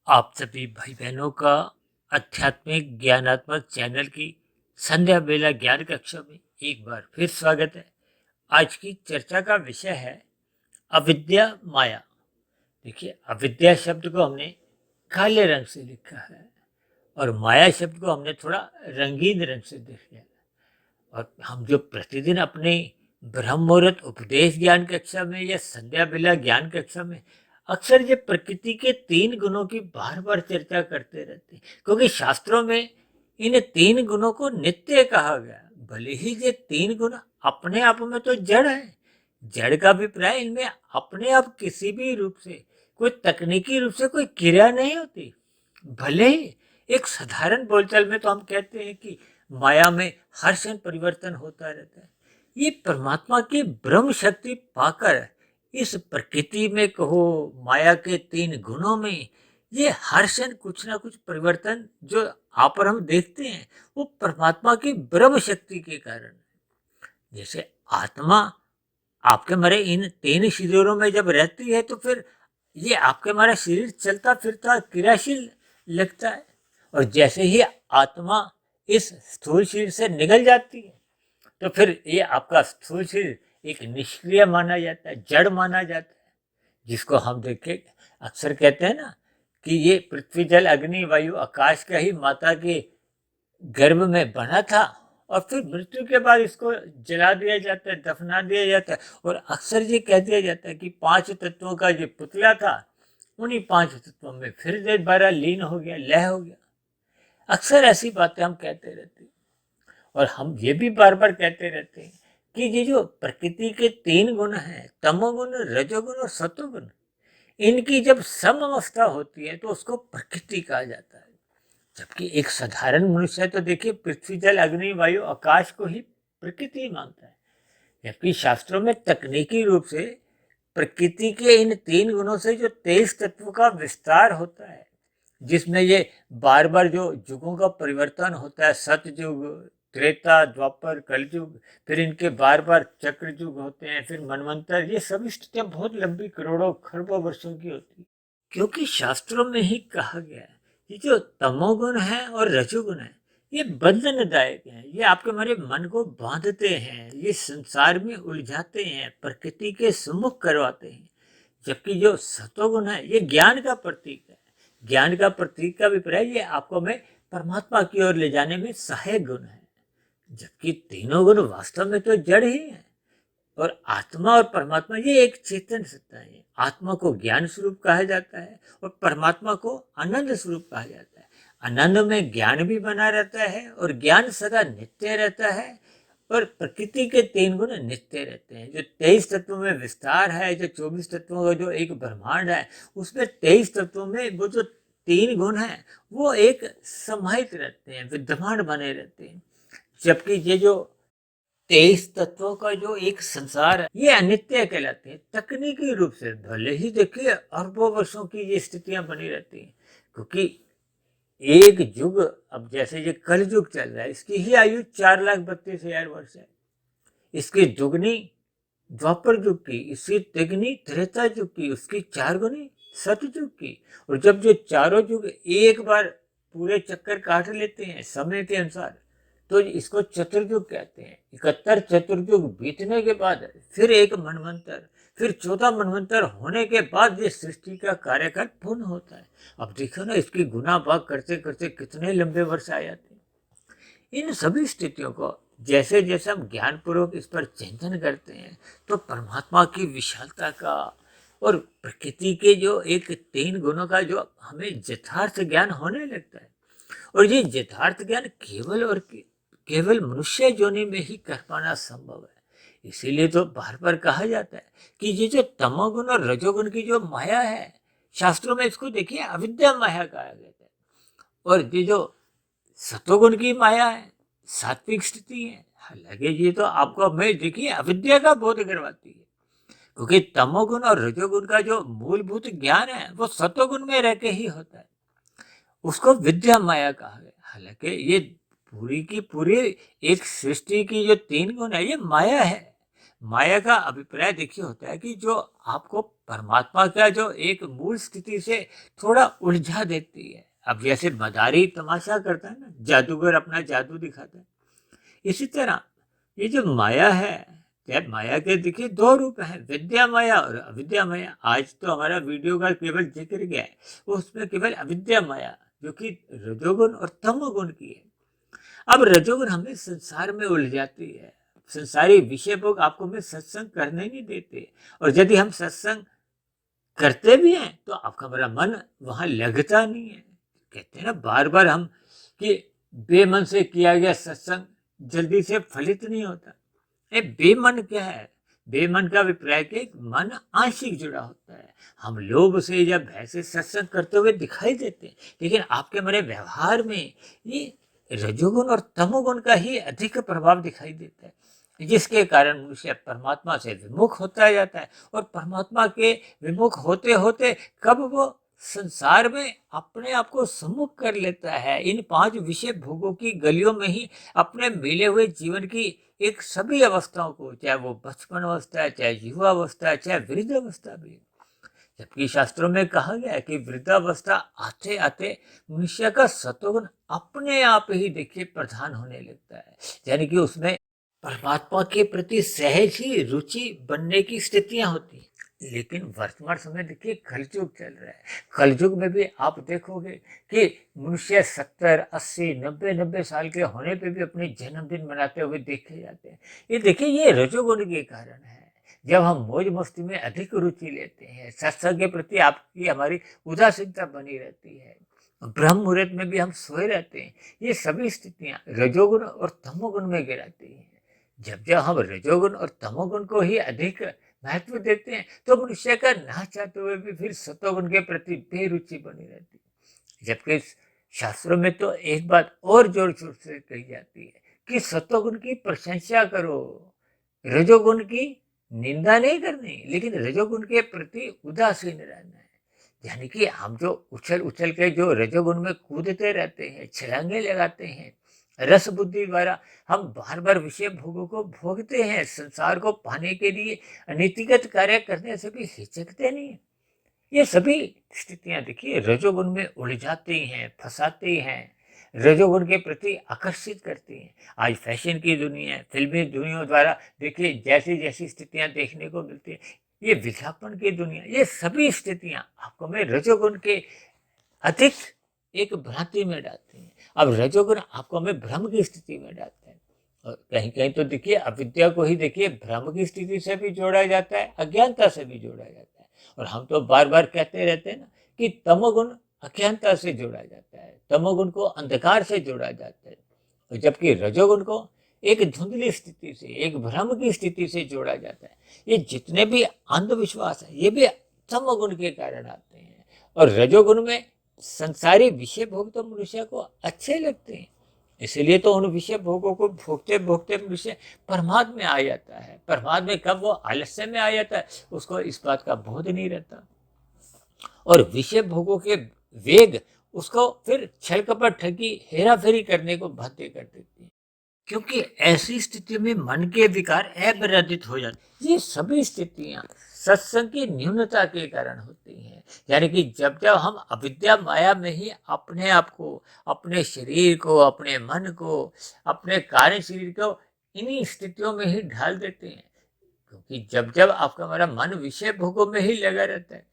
आप सभी भाई बहनों का आध्यात्मिक ज्ञानात्मक चैनल की संध्या बेला ज्ञान कक्षा में एक बार फिर स्वागत है। आज की चर्चा का विषय है अविद्या माया। देखिए, अविद्या शब्द को हमने काले रंग से लिखा है और माया शब्द को हमने थोड़ा रंगीन रंग से देखा है। और हम जो प्रतिदिन अपने ब्रह्म मुहूर्त उपदेश ज्ञान कक्षा में या संध्या बेला ज्ञान कक्षा में अक्सर ये प्रकृति के तीन गुणों की बार बार चर्चा करते रहते हैं, क्योंकि शास्त्रों में इन तीन गुणों को नित्य कहा गया। भले ही ये तीन गुण अपने आप में तो जड़ है, जड़ का अभिप्राय इनमें अपने आप किसी भी रूप से, कोई तकनीकी रूप से कोई क्रिया नहीं होती। भले ही एक साधारण बोलचाल में तो हम कहते हैं कि माया में हर क्षण परिवर्तन होता रहता है। ये परमात्मा की ब्रह्म शक्ति पाकर इस प्रकृति में कहो, माया के तीन गुणों में, ये हर क्षण कुछ ना कुछ परिवर्तन जो आप और हम देखते हैं वो परमात्मा की ब्रह्म शक्ति के कारण। जैसे आत्मा आपके हमारे इन तीन शरीरों में जब रहती है तो फिर ये आपके हमारा शरीर चलता फिरता क्रियाशील लगता है। और जैसे ही आत्मा इस स्थूल शरीर से निकल जाती है तो फिर ये आपका स्थूल शरीर एक निष्क्रिय माना जाता है, जड़ माना जाता है, जिसको हम देखे अक्सर कहते हैं ना कि ये पृथ्वी जल अग्नि वायु आकाश का ही माता के गर्भ में बना था और फिर मृत्यु के बाद इसको जला दिया जाता है, दफना दिया जाता है। और अक्सर ये कह दिया जाता है कि पांच तत्वों का जो पुतला था उन्हीं पांच तत्वों में फिर दोबारा लीन हो गया, लय हो गया। अक्सर ऐसी बातें हम कहते रहते हैं और हम ये भी बार बार कहते रहते हैं कि ये जो प्रकृति के तीन गुण हैं, तमोगुण, रजोगुण और सतोगुण, इनकी जब सम अवस्था होती है तो उसको प्रकृति कहा जाता है। जबकि एक साधारण मनुष्य है तो देखिए पृथ्वी जल अग्नि वायु आकाश को ही प्रकृति मानता है, जबकि शास्त्रों में तकनीकी रूप से प्रकृति के इन तीन गुणों से जो 23 तत्वों का विस्तार होता है, जिसमें ये बार बार जो युगों का परिवर्तन होता है, सतयुग, त्रेता, द्वापर, कलयुग, फिर इनके बार बार चक्र युग होते हैं, फिर मनवंतर, ये सभी स्थितियां बहुत लंबी करोड़ों खरबों वर्षों की होती है। क्योंकि शास्त्रों में ही कहा गया है ये जो तमोगुण है और रजोगुण है ये बंधनदायक है, ये आपके हमारे मन को बांधते हैं, ये संसार में उलझाते हैं, प्रकृति के सम्मुख करवाते हैं। जबकि जो सतोगुण है ये ज्ञान का प्रतीक है। ज्ञान का प्रतीक का अभिप्राय ये आपको हमें परमात्मा की ओर ले जाने में सहायक गुण है। जबकि तीनों गुण वास्तव में तो जड़ ही है और आत्मा और परमात्मा ये एक चेतन सत्ता है। आत्मा को ज्ञान स्वरूप कहा जाता है और परमात्मा को आनंद स्वरूप कहा जाता है। आनंद में ज्ञान भी बना रहता है और ज्ञान सदा नित्य रहता है और प्रकृति के तीन गुण नित्य रहते हैं। जो 23 तत्वों में विस्तार है, जो 24 तत्वों का जो एक ब्रह्मांड है, उसमें 23 तत्वों में वो जो तीन गुण है वो एक समाहित रहते हैं, विद्यमान बने रहते हैं। जबकि ये जो 23 तत्वों का जो एक संसार है ये अनित्य कहलाते हैं। तकनीकी रूप से भले ही देखिए अरबों वर्षों की ये स्थितियां बनी रहती हैं, क्योंकि एक युग, अब जैसे ये कल युग चल रहा है, इसकी ही आयु 4,32,000 वर्ष है। इसकी दुगनी द्वापर युग की, इसकी तिगनी त्रेता युग की, उसकी चार गुनी सतयुग की। और जब जो चारों युग एक बार पूरे चक्कर काट लेते हैं समय के अनुसार तो इसको चतुर्युग कहते हैं। 71 चतुर्युग बीतने के बाद फिर एक मनवंतर, फिर 14 मनवंतर होने के बाद ये सृष्टि का कार्यकाल पूर्ण होता है। अब देखो ना, इसकी गुना भाग करते करते कितने लंबे वर्ष आ जाते हैं। इन सभी स्थितियों को जैसे जैसे हम ज्ञानपूर्वक इस पर चिंतन करते हैं तो परमात्मा की विशालता का और प्रकृति के जो एक तीन गुणों का जो हमें यथार्थ ज्ञान होने लगता है। और ये यथार्थ ज्ञान केवल और केवल मनुष्य योनि में ही कर पाना संभव है। इसीलिए तो बार बार कहा जाता है कि ये जो तमोगुण और रजोगुण की जो माया है, शास्त्रों में इसको देखिए अविद्या माया कहा गया है। और ये जो सतोगुण की माया है, सात्विक स्थिति है, हालांकि ये तो आपको हमें देखिए अविद्या का बोध करवाती है, क्योंकि तमोगुण और रजोगुण का जो मूलभूत ज्ञान है वो सतोगुण में रह के ही होता है। उसको विद्या माया कहा गया। हालांकि ये पूरी की पूरी एक सृष्टि की जो तीन गुण है ये माया है। माया का अभिप्राय देखिए होता है कि जो आपको परमात्मा का जो एक मूल स्थिति से थोड़ा उलझा देती है। अब जैसे मदारी तमाशा करता है ना, जादूगर अपना जादू दिखाता है, इसी तरह ये जो माया है, यार माया के देखिए दो रूप हैं, विद्या माया और अविद्या माया। आज तो हमारा वीडियो का केवल जिक्र गया है, उसमें केवल अविद्या माया जो कि रजोगुण और तमोगुण की है। अब रजोगुण हमें संसार में उलझाती है, संसारी विषय भोग आपको में सत्संग करने नहीं देते, और यदि हम सत्संग करते भी हैं तो आपका मेरा मन वहां लगता नहीं है। कहते हैं ना बार बार हम कि बेमन से किया गया सत्संग जल्दी से फलित नहीं होता। बेमन क्या है? बेमन का अभिप्राय के मन आंशिक जुड़ा होता है। हम लोभ से या भय से सत्संग करते हुए दिखाई देते हैं, लेकिन आपके मेरे व्यवहार में ये रजोगुण और तमोगुण का ही अधिक प्रभाव दिखाई देता है, जिसके कारण मनुष्य परमात्मा से विमुख होता जाता है। और परमात्मा के विमुख होते होते कब वो संसार में अपने आप को सम्मुख कर लेता है, इन पांच विषय भोगों की गलियों में ही अपने मिले हुए जीवन की एक सभी अवस्थाओं को, चाहे वो बचपन अवस्था है, चाहे युवा अवस्था है, चाहे वृद्ध अवस्था भी। जबकि शास्त्रों में कहा गया है कि वृद्धावस्था आते आते मनुष्य का सत्वगुण अपने आप ही देखिए प्रधान होने लगता है, यानी कि उसमें परमात्मा के प्रति सहज ही रुचि बनने की स्थितियां होती हैं। लेकिन वर्तमान समय देखिए कलयुग चल रहा है, कलयुग में भी आप देखोगे कि मनुष्य 70, 80, 90 साल के होने पे भी अपने जन्मदिन मनाते हुए देखे जाते हैं। ये देखिए ये रजोगुण के कारण है। जब हम मौज मस्ती में अधिक रुचि लेते हैं, सत्संग के प्रति आपकी हमारी उदासीनता बनी रहती है, ब्रह्म मुहूर्त में भी हम सोए रहते हैं, ये सभी स्थितियां रजोगुण और तमोगुण में गिराती हैं। जब जब हम रजोगुण और तमोगुण को ही अधिक महत्व देते हैं तो मनुष्य का ना चाहते हुए भी फिर सतोगुण के प्रति बेरुचि बनी रहती है। जबकि शास्त्रों में तो एक बात और जोर शोर से कही जाती है कि सतोगुण की प्रशंसा करो, रजोगुण की निंदा नहीं करनी, लेकिन रजोगुण के प्रति उदासीन रहना है। यानी कि हम जो उछल उछल के जो रजोगुण में कूदते रहते हैं, छलांगे लगाते हैं, रस बुद्धि द्वारा हम बार बार विषय भोगों को भोगते हैं, संसार को पाने के लिए नीतिगत कार्य करने से भी हिचकते नहीं। ये सभी स्थितियां देखिए रजोगुण में उलझाती हैं, फंसाती हैं, रजोगुण के प्रति आकर्षित करती हैं। आज फैशन की दुनिया, फिल्मी दुनिया द्वारा देखिए जैसी जैसी स्थितियां देखने को मिलती है, ये विज्ञापन की दुनिया, ये सभी स्थितियां आपको में रजोगुण के अधिक एक भ्रांति में डालते हैं। अब रजोगुण आपको हमें भ्रम की स्थिति में डालते हैं, और कहीं कहीं तो देखिए अविद्या को ही देखिए भ्रम की स्थिति से भी जोड़ा जाता है, अज्ञानता से भी जोड़ा जाता है। और हम तो बार बार कहते रहते हैं ना कि तमोगुण अज्ञानता से जोड़ा जाता है, तमोगुण को अंधकार से जोड़ा जाता है, और जबकि रजोगुण को एक धुंधली स्थिति से, एक भ्रम की स्थिति से जोड़ा जाता है। ये जितने भी अंधविश्वास है ये भी तमोगुण के कारण आते हैं। और रजोगुण में संसारी विषय भोग तो मनुष्य को अच्छे लगते हैं, इसलिए तो उन विषय भोगों को भोगते भोगते मनुष्य प्रमाद में आ जाता है। प्रमाद में कब वो आलस्य में आ जाता है उसको इस बात का बोध नहीं रहता, और विषय भोगों के वेग उसको फिर छल कपट ठगी हेरा फेरी करने को बाध्य कर देती है, क्योंकि ऐसी स्थिति में मन के विकार अप्रतित हो जाते। ये सभी स्थितियां सत्संग की न्यूनता के कारण होती हैं। यानी कि जब जब हम अविद्या माया में ही अपने आप को, अपने शरीर को, अपने मन को, अपने कार्य शरीर को इन्हीं स्थितियों में ही ढाल देते हैं, क्योंकि जब जब आपका हमारा मन विषय भोगों में ही लगा रहता है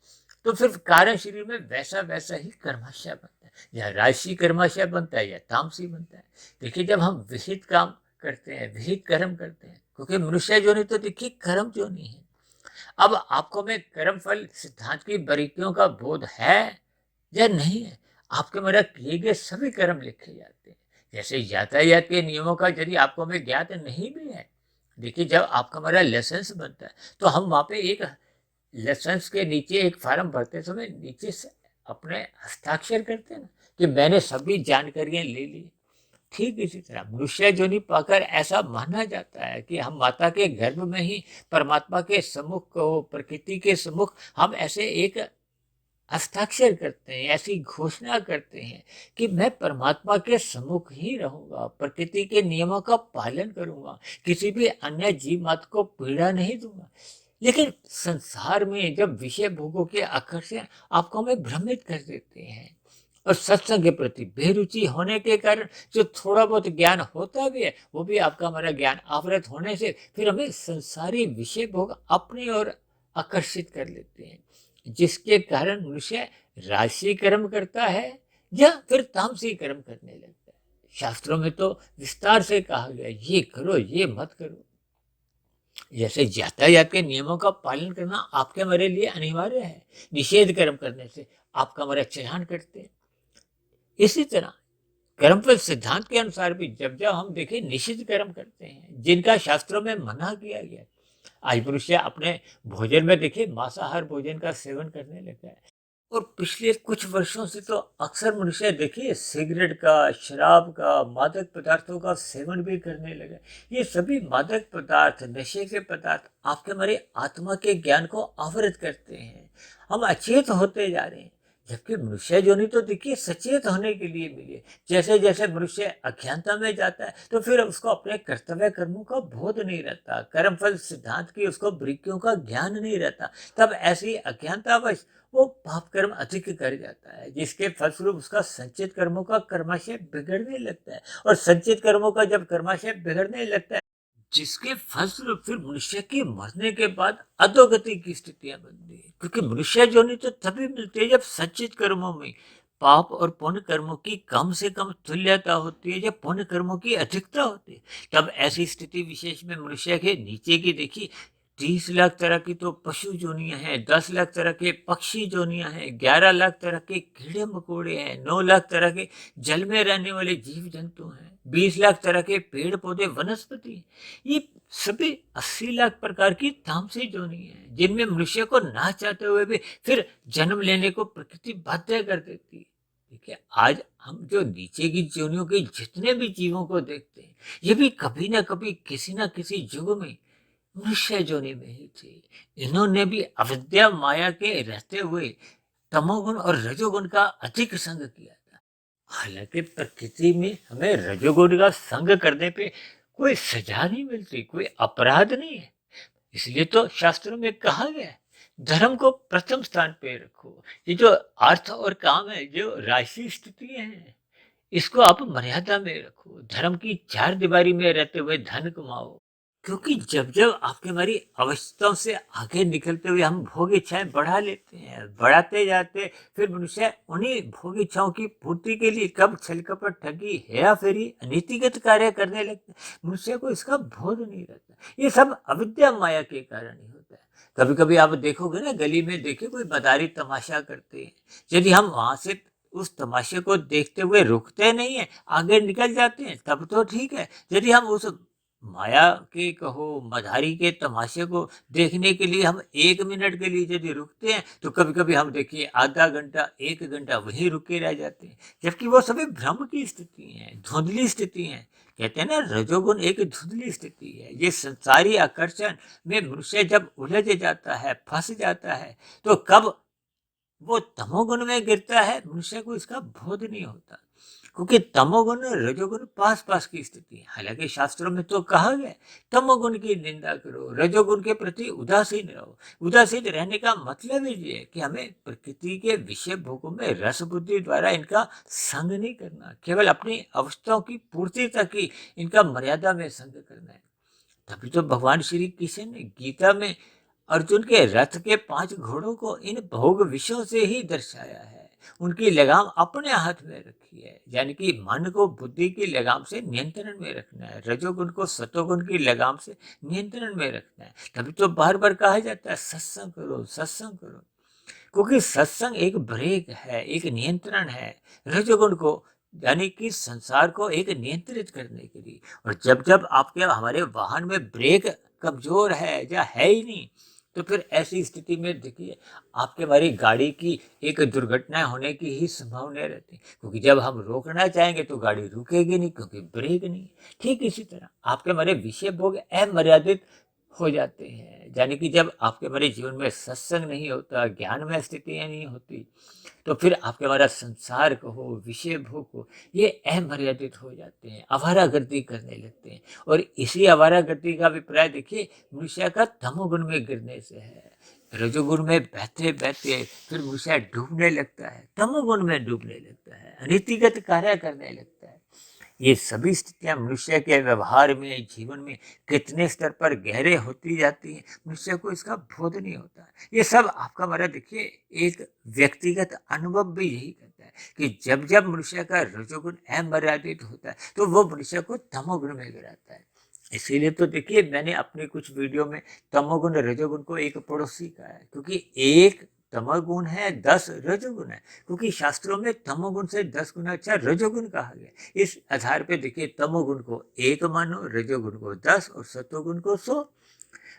तो फिर कार्य शरीर में वैसा वैसा ही कर्माशय बनता है, या राशि कर्माशय बनता है या तामसी बनता है। देखिए जब हम विहित काम करते हैं, विहित कर्म करते हैं, क्योंकि मनुष्य जोनि तो देखिए कर्म जोनि है। अब आपको में कर्म फल सिद्धांत की बारीकियों का बोध है या नहीं है? आपके मेरा किए गए सभी कर्म लिखे जाते हैं। जैसे यातायात के नियमों का यदि आपको में ज्ञात नहीं भी है, देखिए जब आपका मेरा लाइसेंस बनता है तो हम वहाँ पे एक लाइसेंस के नीचे एक फार्म भरते समय नीचे से अपने हस्ताक्षर करते हैं ना कि मैंने सभी जानकारियां ले ली। ठीक इसी तरह मनुष्य जोनि पाकर ऐसा माना जाता है कि हम माता के गर्भ में ही परमात्मा के सम्मुख को, प्रकृति के सम्मुख हम ऐसे एक हस्ताक्षर करते हैं, ऐसी घोषणा करते हैं कि मैं परमात्मा के सम्मुख ही रहूंगा, प्रकृति के नियमों का पालन करूंगा, किसी भी अन्य जीव मात्र को पीड़ा नहीं दूंगा। लेकिन संसार में जब विषय भोगों के आकर्षण आपको हमें भ्रमित कर देते हैं और सत्संग के प्रति बेरुचि होने के कारण जो थोड़ा बहुत ज्ञान होता भी है वो भी आपका हमारा ज्ञान आवृत होने से फिर हमें संसारी विषय भोग अपनी ओर आकर्षित कर लेते हैं, जिसके कारण मनुष्य राशि कर्म करता है या फिर तामसी कर्म करने लगता है। शास्त्रों में तो विस्तार से कहा गया ये करो ये मत करो। जैसे यातायात के नियमों का पालन करना आपके हमारे लिए अनिवार्य है, निषेध कर्म करने से आपका हमारा चालान करते हैं। इसी तरह कर्मफल सिद्धांत के अनुसार भी जब जब हम देखें निषिद्ध कर्म करते हैं जिनका शास्त्रों में मना किया गया, आज मनुष्य अपने भोजन में देखिए मांसाहार भोजन का सेवन करने लगा है और पिछले कुछ वर्षों से तो अक्सर मनुष्य देखिए सिगरेट का, शराब का, मादक पदार्थों का सेवन भी करने लगा। ये सभी मादक पदार्थ, नशे के पदार्थ आपके हमारे आत्मा के ज्ञान को आवृत करते हैं, हम अचेत होते जा रहे हैं। जबकि मनुष्य जोनि तो देखिए सचेत होने के लिए मिली है। जैसे जैसे मनुष्य अज्ञानता में जाता है तो फिर उसको अपने कर्तव्य कर्मों का बोध नहीं रहता, कर्मफल सिद्धांत की उसको बारीकियों का ज्ञान नहीं रहता, तब ऐसी अज्ञानतावश वो पाप कर्म अधिक कर जाता है, जिसके फलस्वरूप उसका संचित कर्मों का कर्माशय बिगड़ने लगता है और संचित कर्मों का जब कर्माशय बिगड़ने लगता है जिसके फलस्वरूप फिर मनुष्य के मरने के बाद अधोगति की स्थितियां बनती है। क्योंकि मनुष्य जोनि तो तभी मिलती है जब संचित कर्मों में पाप और पुण्य कर्मों की कम से कम तुल्यता होती है, जब पुण्य कर्मों की अधिकता होती है तब ऐसी स्थिति विशेष में मनुष्य के नीचे की देखिए 30 लाख तरह की तो पशु जोनियां हैं, 10 लाख तरह के पक्षी जोनियां हैं, 11 लाख तरह के कीड़े मकोड़े हैं, 9 लाख तरह के जल में रहने वाले जीव जंतु हैं, 20 लाख तरह के पेड़ पौधे वनस्पति हैं। ये सभी 80 लाख प्रकार की तामसी जोनी हैं जिनमें मनुष्य को ना चाहते हुए भी फिर जन्म लेने को प्रकृति बाध्य कर देती है। देखिए आज हम जो नीचे की जोनियों के जितने भी जीवों को देखते हैं ये भी कभी ना कभी किसी ना किसी युग में मनुष्य जोनि में ही थे। इन्होंने भी अविद्या माया के रहते हुए तमोगुण और रजोगुण का अधिक संग किया था। हालांकि प्रकृति में हमें रजोगुण का संग करने पे कोई सजा नहीं मिलती, कोई अपराध नहीं है। इसलिए तो शास्त्रों में कहा गया है धर्म को प्रथम स्थान पे रखो। ये जो अर्थ और काम है, जो राशि स्थितियां हैं, इसको आप मर्यादा में रखो। धर्म की चार दीवारी में रहते हुए धन कमाओ। क्योंकि जब जब आपके हमारी अवस्थाओं से आगे निकलते हुए हम भोग इच्छाएं बढ़ा लेते हैं, बढ़ाते जाते फिर मनुष्य उन्हीं भोग इच्छाओं की पूर्ति के लिए कब छल कपट, ठगी, हेरा फेरी, अनीतिगत कार्य करने लगते हैं। मनुष्य को इसका बोध नहीं रहता। ये सब अविद्या माया के कारण ही होता है। कभी कभी आप देखोगे ना, गली में देखे कोई मदारी तमाशा करते हैं, यदि हम वहां से उस तमाशे को देखते हुए रुकते नहीं है, आगे निकल जाते हैं, तब तो ठीक है। यदि हम उस माया के कहो मधारी के तमाशे को देखने के लिए हम 1 मिनट के लिए यदि रुकते हैं तो कभी कभी हम देखिए आधा घंटा 1 घंटा वहीं रुके रह जाते हैं, जबकि वो सभी भ्रम की स्थिति है, धुंधली स्थिति है। कहते हैं ना रजोगुण एक धुंधली स्थिति है। ये संसारी आकर्षण में मनुष्य जब उलझ जाता है, फंस जाता है, तो कब वो तमोगुण में गिरता है मनुष्य को इसका बोध नहीं होता। क्योंकि तमोगुण और रजोगुण पास पास की स्थिति है। हालांकि शास्त्रों में तो कहा गया तमोगुण की निंदा करो, रजोगुण के प्रति उदासीन रहो। उदासीन रहने का मतलब ही ये है कि हमें प्रकृति के विषय भोगों में रस बुद्धि द्वारा इनका संग नहीं करना, केवल अपनी अवस्थाओं की पूर्ति तक ही इनका मर्यादा में संग करना है। तभी तो भगवान श्री कृष्ण ने गीता में अर्जुन के रथ के 5 घोड़ों को इन भोग विषयों से ही दर्शाया है। उनकी लगाम अपने हाथ में रखी है, यानी कि मन को बुद्धि की लगाम से नियंत्रण में रखना है, रजोगुण को सतोगुण की लगाम से नियंत्रण में रखना है। तभी तो बार बार कहा जाता है सत्संग करो, सत्संग करो। क्योंकि सत्संग एक ब्रेक है, एक नियंत्रण है रजोगुण को, यानी कि संसार को एक नियंत्रित करने के लिए। और जब जब आपके हमारे वाहन में ब्रेक कमजोर है या है ही नहीं, तो फिर ऐसी स्थिति में देखिए आपके हमारी गाड़ी की एक दुर्घटना होने की ही संभावना रहती है। क्योंकि जब हम रोकना चाहेंगे तो गाड़ी रुकेगी नहीं, क्योंकि ब्रेक नहीं। ठीक इसी तरह आपके हमारे विषय भोग अमर्यादित हो जाते हैं। यानी कि जब आपके हमारे जीवन में सत्संग नहीं होता, ज्ञान में स्थितियाँ नहीं होती, तो फिर आपके हमारा संसार कहो, विषय भोग हो, ये अमर्यादित हो जाते हैं, आवारागर्दी करने लगते हैं। और इसी आवारागर्दी का अभिप्राय देखिए मनुष्य का तमोगुण में गिरने से है। रजोगुण में बहते बहते फिर मनुष्य डूबने लगता है, तमोगुण में डूबने लगता है, अनीतिगत कार्य करने लगता है। ये सभी स्थितियां मनुष्य के व्यवहार में, जीवन में कितने स्तर पर गहरे होती जाती हैं, मनुष्य को इसका बोध नहीं होता। ये सब आपका हमारा देखिए एक व्यक्तिगत अनुभव भी यही कहता है कि जब जब मनुष्य का रजोगुण अमर्यादित होता है तो वो मनुष्य को तमोगुण में गिराता है। इसीलिए तो देखिए मैंने अपने कुछ वीडियो में तमोगुण रजोगुण को एक पड़ोसी कहा है, क्योंकि एक तमोगुण है, 10 रजोगुण है, क्योंकि शास्त्रों में तमोगुण से 10 गुना अच्छा रजोगुण कहा गया। इस आधार पे देखिए तमोगुण को 1 मानो, रजोगुण को 10 और सतोगुण को 100।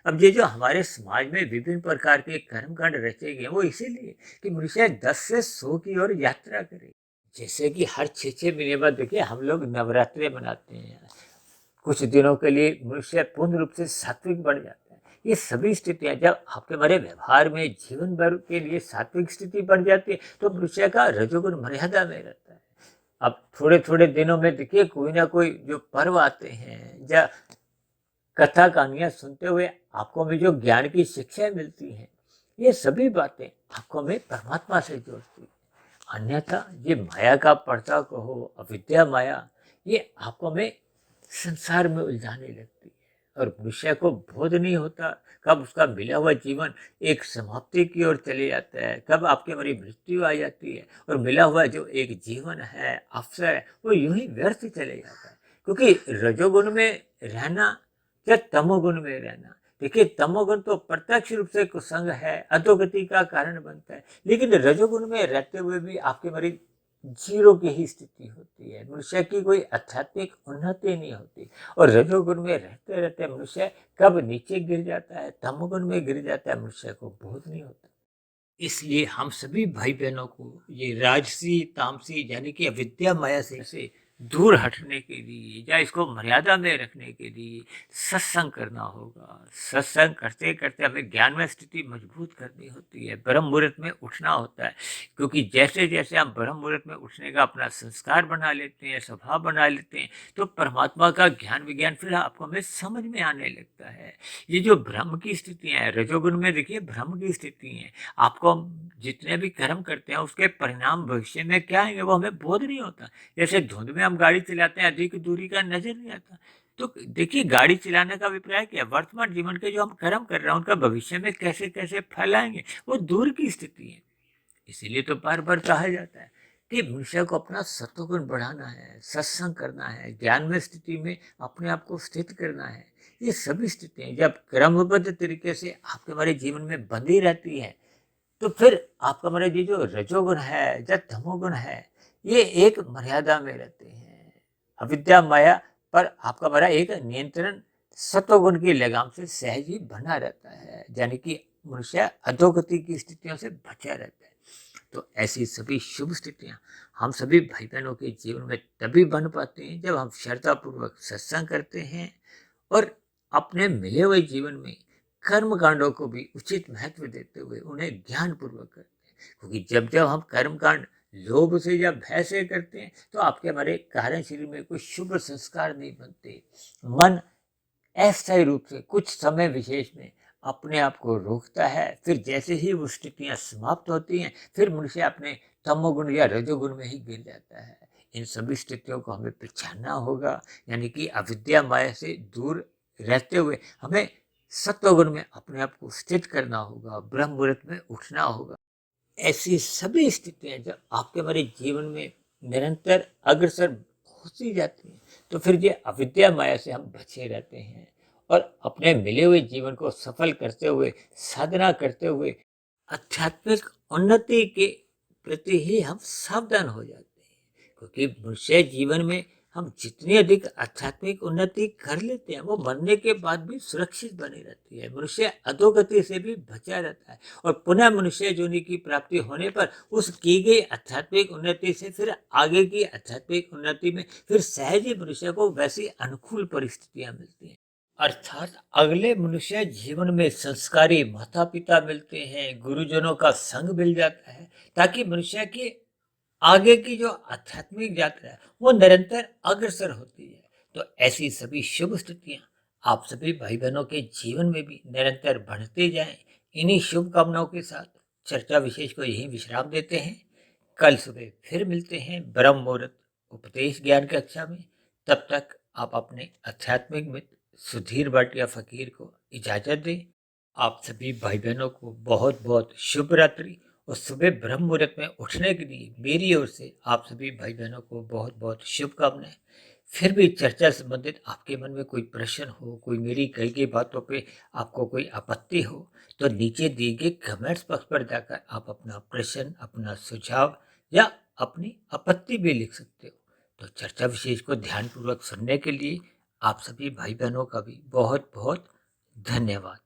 अब ये जो हमारे समाज में विभिन्न प्रकार के कर्मकांड रचे गए वो इसीलिए कि मनुष्य 10 से 100 की ओर यात्रा करे। जैसे कि हर 6 महीने बाद देखिए हम लोग नवरात्रे मनाते हैं, कुछ दिनों के लिए मनुष्य पूर्ण रूप से सात्विक बन जाता है। ये सभी स्थितियां जब आपके हमारे व्यवहार में जीवन भर के लिए सात्विक स्थिति बन जाती है तो मनुष्य का रजोगुण मर्यादा में रहता है। अब थोड़े थोड़े दिनों में देखिए कोई ना कोई जो पर्व आते हैं या कथा कहानियां सुनते हुए आपको में जो ज्ञान की शिक्षा मिलती है, ये सभी बातें आपको में परमात्मा से जोड़ती है। अन्यथा ये माया का पर्दा कहो, अविद्या माया, ये आपको में संसार में उलझाने लगती है और मनुष्य को बोध नहीं होता कब उसका मिला हुआ जीवन एक समाप्ति की ओर चले जाता है, कब आपके हमारी मृत्यु आ जाती है और मिला हुआ जो एक जीवन है, अवसर है, वो यूं ही व्यर्थ चले जाता है। क्योंकि रजोगुण में रहना या तमोगुण में रहना, देखिए तमोगुण तो प्रत्यक्ष रूप से कुसंग है, अधोगति का कारण बनता है, लेकिन रजोगुण में रहते हुए भी आपके हमारी जीरो की ही स्थिति होती है, मनुष्य की कोई आध्यात्मिक उन्नति नहीं होती। और रजोगुण में रहते रहते मनुष्य कब नीचे गिर जाता है, तमोगुण में गिर जाता है, मनुष्य को बोध नहीं होता। इसलिए हम सभी भाई बहनों को ये राजसी तामसी यानी कि अविद्या माया से दूर हटने के लिए या इसको मर्यादा में रखने के लिए सत्संग करना होगा। सत्संग करते करते हमें ज्ञान में स्थिति मजबूत करनी होती है, ब्रह्म मुहूर्त में उठना होता है, क्योंकि जैसे जैसे हम ब्रह्म मुहूर्त में उठने का अपना संस्कार बना लेते हैं, स्वभाव बना लेते हैं, तो परमात्मा का ज्ञान विज्ञान फिर आपको हमें समझ में आने लगता है। ये जो ब्रह्म की स्थितियाँ हैं, रजोगुण में देखिए ब्रह्म की स्थिति है, आपको हम जितने भी कर्म करते हैं उसके परिणाम भविष्य में क्या आएंगे वो हमें बोध नहीं होता। जैसे धुंध में हम गाड़ी चलाते हैं, अधिक दूरी का नजर नहीं आता। तो देखिए गाड़ी चलाने का अभिप्राय क्या है, वर्तमान जीवन के जो हम कर्म कर रहे हैं उनका भविष्य में कैसे कैसे फल आएंगे वो दूर की स्थिति है। इसीलिए तो बार बार कहा जाता है कि मनुष्य को अपना सत्वगुण बढ़ाना है, सत्संग करना है, ज्ञान में स्थिति में अपने आप को स्थित करना है। ये सभी स्थितियां जब क्रमबद्ध तरीके से आपके हमारे जीवन में बंधी रहती है तो फिर आपका हमारे ये जो रजोगुण है या तमोगुण है ये एक मर्यादा में रहते हैं। अविद्या माया पर आपका हमारा एक नियंत्रण सत्वगुण की लगाम से सहज ही बना रहता है, यानी कि मनुष्य अधोगति की स्थितियों से बचा रहता है। तो ऐसी सभी शुभ स्थितियां हम सभी भाई बहनों के जीवन में तभी बन पाती हैं जब हम श्रद्धापूर्वक सत्संग करते हैं और अपने मिले हुए जीवन में कर्म कांडों को भी उचित महत्व देते हुए उन्हें ज्ञान पूर्वक करते हैं। क्योंकि जब जब हम कर्म कांड लोभ से या भय से करते हैं तो आपके हमारे कारण शरीर में कोई शुभ संस्कार नहीं बनते। मन अस्थायी रूप से कुछ समय विशेष में अपने आप को रोकता है, फिर जैसे ही वो स्थितियां समाप्त होती हैं फिर मनुष्य अपने तमोगुण या रजोगुण में ही गिर जाता है। इन सभी स्थितियों को हमें पहचानना होगा, यानी कि अविद्या माया से दूर रहते हुए हमें सत्वगुण में अपने आप को स्थित करना होगा, ब्रह्म मुहूर्त में उठना होगा। ऐसी सभी स्थितियां जब आपके हमारे जीवन में निरंतर अग्रसर होती जाती हैं तो फिर ये अविद्या माया से हम बचे रहते हैं और अपने मिले हुए जीवन को सफल करते हुए, साधना करते हुए आध्यात्मिक उन्नति के प्रति ही हम सावधान हो जाते हैं। क्योंकि मनुष्य जीवन में हम जितनी अधिक आध्यात्मिक उन्नति कर लेते हैं वो मरने के बाद भी सुरक्षित बनी रहती है, मनुष्य अधोगति से भी बचा रहता है और पुनः मनुष्य योनि की प्राप्ति होने पर उस की गई आध्यात्मिक उन्नति से फिर आगे की आध्यात्मिक उन्नति में फिर सहज ही मनुष्य को वैसी अनुकूल परिस्थितियां मिलती हैं। अर्थात अगले मनुष्य जीवन में संस्कारी माता पिता मिलते हैं, गुरुजनों का संग मिल जाता है, ताकि मनुष्य की आगे की जो आध्यात्मिक यात्रा है वो निरंतर अग्रसर होती है। तो ऐसी सभी शुभ स्थितियां आप सभी भाई बहनों के जीवन में भी निरंतर बढ़ते जाएं। इन्हीं शुभकामनाओं के साथ चर्चा विशेष को यहीं विश्राम देते हैं। कल सुबह फिर मिलते हैं ब्रह्म मुहूर्त उपदेश ज्ञान कक्षा में। तब तक आप अपने आध्यात्मिक मित्र सुधीर भाटिया फकीर को इजाजत दें। आप सभी भाई बहनों को बहुत बहुत शुभ रात्रि। और सुबह ब्रह्म मुहूर्त में उठने के लिए मेरी ओर से आप सभी भाई बहनों को बहुत बहुत शुभकामनाएं। फिर भी चर्चा संबंधित आपके मन में कोई प्रश्न हो, कोई मेरी कही गई बातों पे आपको कोई आपत्ति हो, तो नीचे दिए गए कमेंट्स बॉक्स पर जाकर आप अपना प्रश्न, अपना सुझाव या अपनी आपत्ति भी लिख सकते हो। तो चर्चा विशेष को ध्यानपूर्वक सुनने के लिए आप सभी भाई बहनों का भी बहुत बहुत धन्यवाद।